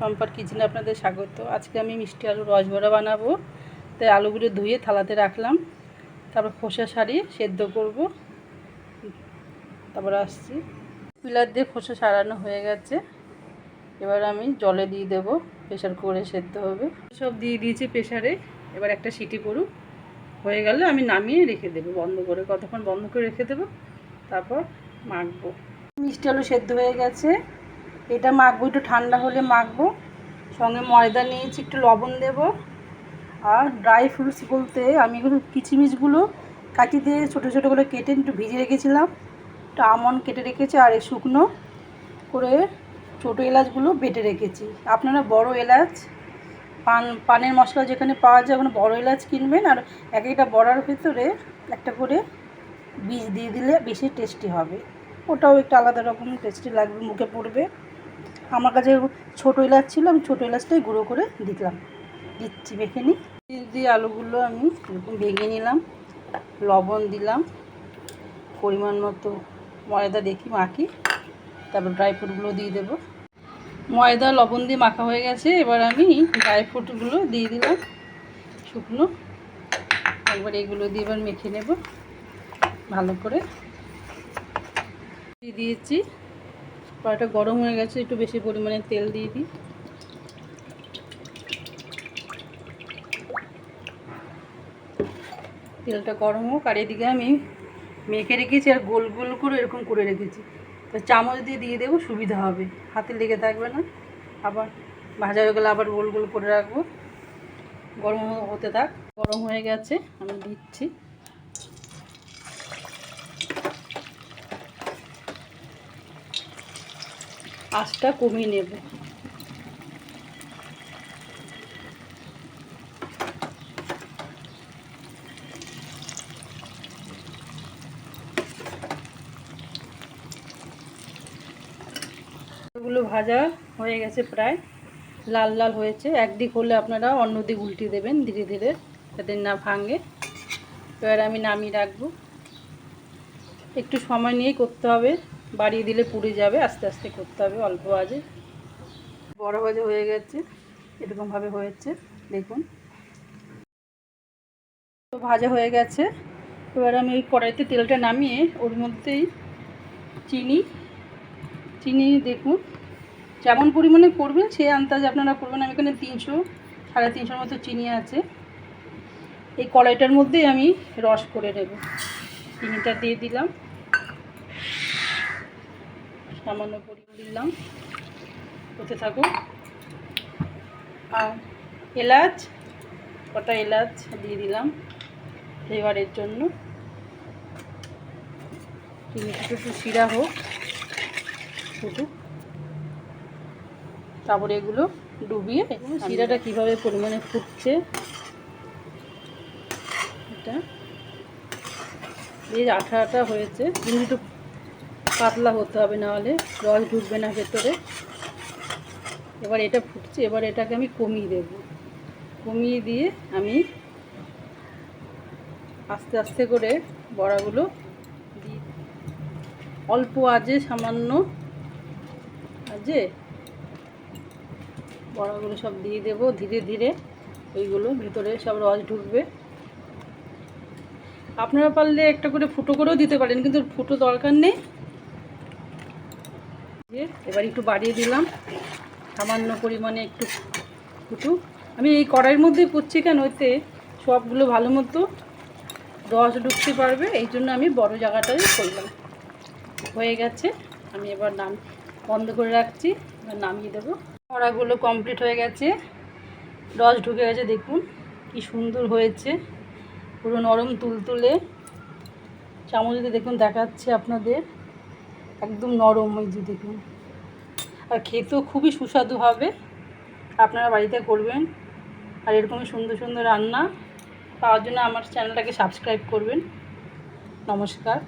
সম্পার কিচেনে আপনাদের স্বাগত। আজকে আমি মিষ্টি আলুর রসবড়া বানাবো। তাই আলুগুলো ধুয়ে থালাতে রাখলাম, তারপর খোসা ছাড়িয়ে সেদ্ধ করব। তারপর আসছি, পিলার দিয়ে খোসা ছাড়ানো হয়ে গেছে। এবার আমি জলে দিয়ে দেবো, প্রেশার করে সেদ্ধ হবে। সব দিয়ে দিয়েছি প্রেশারে। এবার একটা সিটি পড়ুক, হয়ে গেলে আমি নামিয়ে রেখে দেবো বন্ধ করে। কতক্ষণ বন্ধ করে রেখে দেবো, তারপর মাখবো। মিষ্টি আলু সেদ্ধ হয়ে গেছে, এটা মাখবো। একটু ঠান্ডা হলে মাখবো। সঙ্গে ময়দা নিয়েছি, একটু লবণ দেব। আর ড্রাই ফ্রুটস বলতে আমি এগুলো কিচমিচগুলো কাটি দিয়ে ছোটো ছোটো করে কেটে একটু ভিজে রেখেছিলাম। একটু আমন্ড কেটে রেখেছি, আর এই শুকনো করে ছোটো এলাচগুলো বেটে রেখেছি। আপনারা বড় এলাচ, পানের মশলা যেখানে পাওয়া যায় ওখানে বড় এলাচ কিনবেন। আর এক একটা বড়ার ভিতরে একটা করে বীজ দিয়ে দিলে বেশি টেস্টি হবে। ওটাও একটু আলাদা রকম টেস্টি লাগবে, মুখে পড়বে। আমার কাছে ছোটো এলাচ ছিল, আমি ছোটো এলাচটাই গুঁড়ো করে দিচ্ছি। মেখে নিই। দিয়ে আলুগুলো আমি এরকম ভেঙে নিলাম, লবণ দিলাম, পরিমাণ মতো ময়দা দেখি মাখি, তারপর ড্রাই ফ্রুটগুলো দিয়ে দেবো। ময়দা লবণ দিয়ে মাখা হয়ে গেছে। এবার আমি ড্রাই ফ্রুটগুলো দিয়ে দিলাম শুকনো। একবার এগুলো দিয়ে এবার মেখে নেব ভালো করে। দিয়ে দিয়েছি, কড়াইটা গরম হয়ে গেছে, একটু বেশি পরিমাণে তেল দিয়ে দিই। তেলটা গরম হোক, আর এদিকে আমি মেখে রেখেছি আর গোল গোল করে এরকম করে রেখেছি। তো চামচ দিয়ে দেবো, সুবিধা হবে, হাতে লেগে থাকবে না। আবার ভাজা হয়ে গেলে আবার গোল গোল করে রাখবো। গরম হতে থাক। গরম হয়ে গেছে, আমি দিচ্ছি। আঁচটা কমিয়ে নেব। এগুলো ভাজা হয়ে গেছে, প্রায় লাল লাল হয়েছে। একদিক হলে আপনারা অন্য দিক উল্টে দেবেন ধীরে ধীরে, যাতে না ভাঙে। এবার আমি নামিয়ে রাখবো। একটু সময় নিয়েই করতে হবে, বাড়িয়ে দিলে পুড়ে যাবে। আস্তে আস্তে করতে হবে, অল্প আঁচে। বড় ভাজা হয়ে গেছে, এরকমভাবে হয়েছে দেখুন। তো ভাজা হয়ে গেছে। এবার আমি ওই কড়াইতে তেলটা নামিয়ে ওর মধ্যেই চিনি দেখুন যেমন পরিমাণে করবেন সেই আন্দাজে আপনারা করবেন। আমি এখানে 300-350 মতো চিনি আছে। এই কড়াইটার মধ্যেই আমি রস করে নেব। চিনিটা দিয়ে দিলাম, সামান্য পরিমাণ দিলাম, হতে থাকুক। আর কটা এলাচ দিয়ে দিলাম ফ্লেভারের জন্য। চিনিটা একটু শিরা হোক, ফুটুক, তারপরে এগুলো ডুবিয়ে। শিরাটা কীভাবে পরিমাণে ফুটছে, এটা বেশ আঠা আঠা হয়েছে, কিন্তু একটু পাতলা হতে হবে, নাহলে রস ঢুকবে না ভেতরে। এবার এটা ফুটছে, এবার এটাকে আমি কমিয়ে দেব। কমিয়ে দিয়ে আমি আস্তে আস্তে করে বড়াগুলো দিই, অল্প আঁচে, সামান্য আঁচে বড়াগুলো সব দিয়ে দেব ধীরে ধীরে। ওইগুলো ভিতরে সব রস ঢুকবে। আপনারা পারলে একটা করে ফুটো করেও দিতে পারেন, কিন্তু ফুটো দরকার নেই। এবার একটু বাড়িয়ে দিলাম, সামান্য পরিমাণে একটু ফুটুক। আমি এই কড়াইয়ের মধ্যেই করছি কেন, এতে সবগুলো ভালো মতো রস ঢুকতে পারবে, এই জন্য আমি বড় জায়গাটাই করলাম। হয়ে গেছে, আমি এবার বন্ধ করে রাখছি। এবার নামিয়ে দেবো। বড়াগুলো কমপ্লিট হয়ে গেছে, রস ঢুকে গেছে, দেখুন কি সুন্দর হয়েছে, পুরো নরম তুলতুলে। চামচ দিয়ে দেখুন দেখাচ্ছে আপনাদের, একদম নরম, ওই যে দেখুন। আর খেতেও খুবই সুস্বাদু হবে। আপনারা বাড়িতে করবেন। আর এরকমই সুন্দর সুন্দর রান্না পাওয়ার জন্য আমার চ্যানেলটাকে সাবস্ক্রাইব করবেন। নমস্কার।